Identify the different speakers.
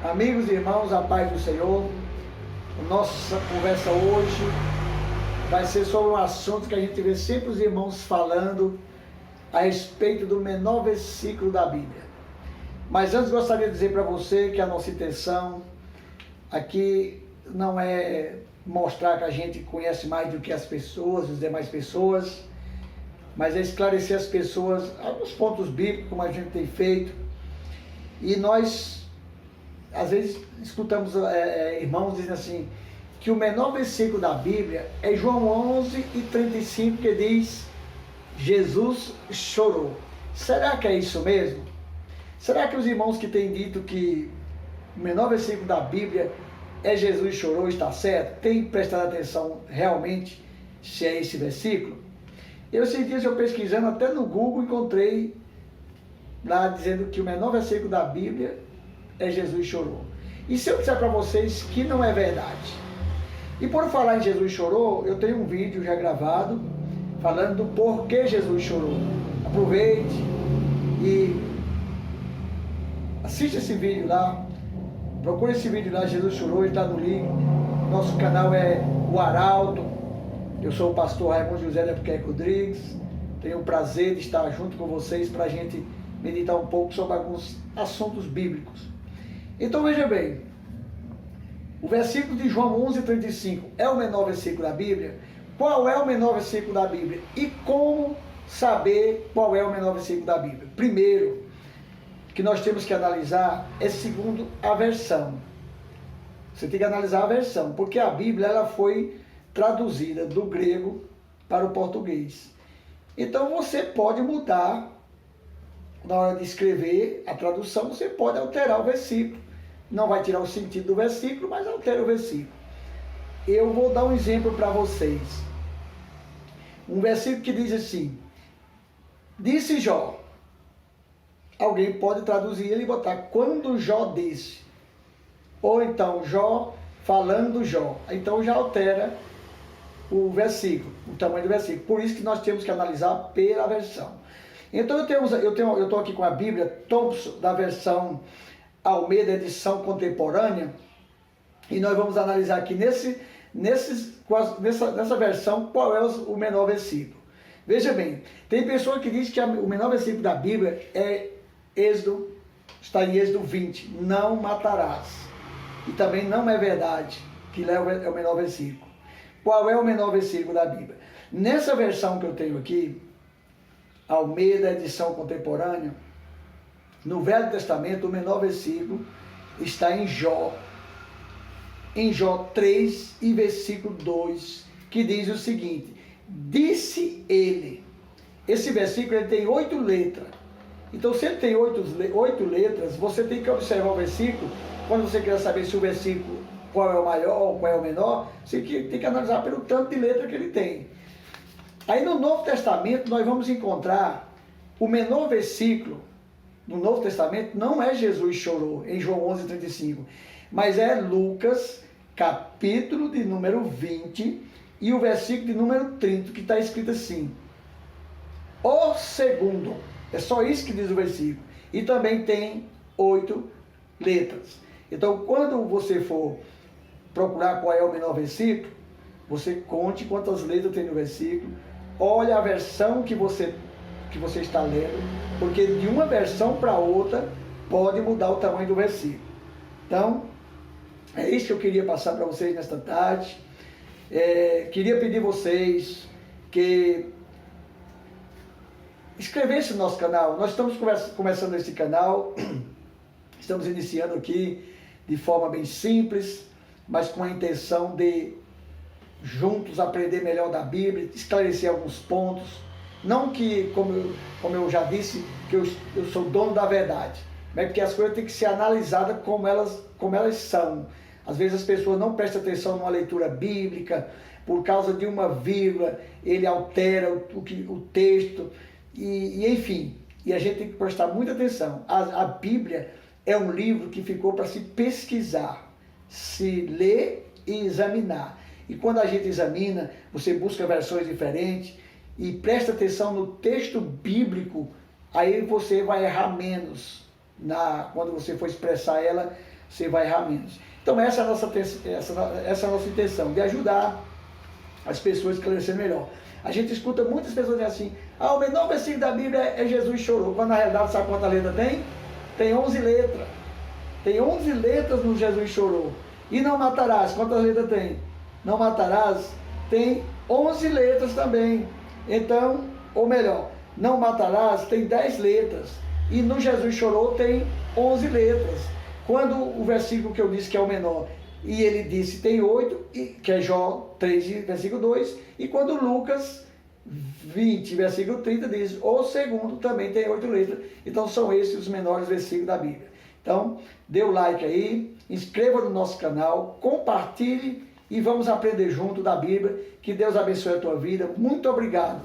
Speaker 1: Amigos e irmãos, a paz do Senhor. Nossa conversa hoje vai ser sobre um assunto que a gente vê sempre os irmãos falando a respeito do menor versículo da Bíblia. Mas antes gostaria de dizer para você que a nossa intenção aqui não é mostrar que a gente conhece mais do que as pessoas, as demais pessoas, mas é esclarecer as pessoas alguns pontos bíblicos, como a gente tem feito. E nós às vezes escutamos irmãos dizendo assim, que o menor versículo da Bíblia é João 11:35, que diz, Jesus chorou. Será que é isso mesmo? Será que os irmãos que têm dito que o menor versículo da Bíblia é Jesus chorou, está certo? Tem prestado atenção realmente se é esse versículo? Esses dias eu pesquisando até no Google, encontrei lá dizendo que o menor versículo da Bíblia é Jesus chorou. E se eu disser para vocês que não é verdade? E por falar em Jesus chorou, eu tenho um vídeo já gravado falando do porquê Jesus chorou. Aproveite e assiste esse vídeo lá. Procure esse vídeo lá, Jesus chorou, ele está no link. Nosso canal é o Arauto. Eu sou o pastor Raimundo José de Albuquerque Rodrigues. Tenho o prazer de estar junto com vocês para a gente meditar um pouco sobre alguns assuntos bíblicos. Então veja bem, o versículo de João 11:35 é o menor versículo da Bíblia. Qual é o menor versículo da Bíblia? E como saber qual é o menor versículo da Bíblia? Primeiro, que nós temos que analisar é segundo a versão. Você tem que analisar a versão, porque a Bíblia ela foi traduzida do grego para o português. Então você pode mudar, na hora de escrever a tradução, você pode alterar o versículo. Não vai tirar o sentido do versículo, mas altera o versículo. Eu vou dar um exemplo para vocês. Um versículo que diz assim, disse Jó. Alguém pode traduzir ele e botar, quando Jó disse. Ou então, Jó falando Jó. Então já altera o versículo, o tamanho do versículo. Por isso que nós temos que analisar pela versão. Então eu estou aqui com a Bíblia Thompson, da versão Almeida, edição contemporânea, e nós vamos analisar aqui nessa versão qual é o menor versículo. Veja bem, tem pessoa que diz que o menor versículo da Bíblia é Êxodo, está em Êxodo 20, não matarás. E também não é verdade que é o menor versículo. Qual é o menor versículo da Bíblia? Nessa versão que eu tenho aqui, Almeida, edição contemporânea, no Velho Testamento, o menor versículo está em Jó 3 e versículo 2, que diz o seguinte, disse ele. Esse versículo ele tem 8 letras. Então, se ele tem 8 letras, você tem que observar o versículo. Quando você quer saber se o versículo, qual é o maior ou qual é o menor, você tem que analisar pelo tanto de letra que ele tem. Aí no Novo Testamento nós vamos encontrar o menor versículo. No Novo Testamento não é Jesus chorou, em João 11:35, mas é Lucas, capítulo de número 20, e o versículo de número 30, que está escrito assim, o segundo, é só isso que diz o versículo, e também tem 8 letras. Então, quando você for procurar qual é o menor versículo, você conte quantas letras tem no versículo, olha a versão que você está lendo, porque de uma versão para outra pode mudar o tamanho do versículo. Então, é isso que eu queria passar para vocês nesta tarde. Queria pedir a vocês que inscrevessem no nosso canal. Nós estamos começando esse canal, estamos iniciando aqui de forma bem simples, mas com a intenção de juntos aprender melhor da Bíblia, esclarecer alguns pontos. Não que, como eu já disse, que eu sou dono da verdade, mas porque as coisas têm que ser analisadas como elas são. Às vezes as pessoas não prestam atenção numa leitura bíblica, por causa de uma vírgula, ele altera o texto, e enfim, e a gente tem que prestar muita atenção. A Bíblia é um livro que ficou para se pesquisar, se ler e examinar. E quando a gente examina, você busca versões diferentes, e presta atenção no texto bíblico, aí você vai errar menos quando você for expressar ela você vai errar menos. Então essa é a nossa intenção, de ajudar as pessoas a esclarecer melhor. A gente escuta muitas pessoas dizendo assim, o menor versículo da Bíblia é Jesus chorou, quando na realidade sabe quanta letra tem? Tem 11 letras. Tem 11 letras no Jesus chorou. E não matarás, quantas letras tem? Não matarás, tem 11 letras também. Então, ou melhor, não matarás tem 10 letras. E no Jesus chorou tem 11 letras. Quando o versículo que eu disse que é o menor, e ele disse tem 8, que é Jó 3, versículo 2, e quando Lucas 20, versículo 30 diz, o segundo também tem 8 letras. Então são esses os menores versículos da Bíblia. Então, dê o like aí, inscreva no nosso canal, compartilhe e vamos aprender junto da Bíblia. Que Deus abençoe a tua vida. Muito obrigado.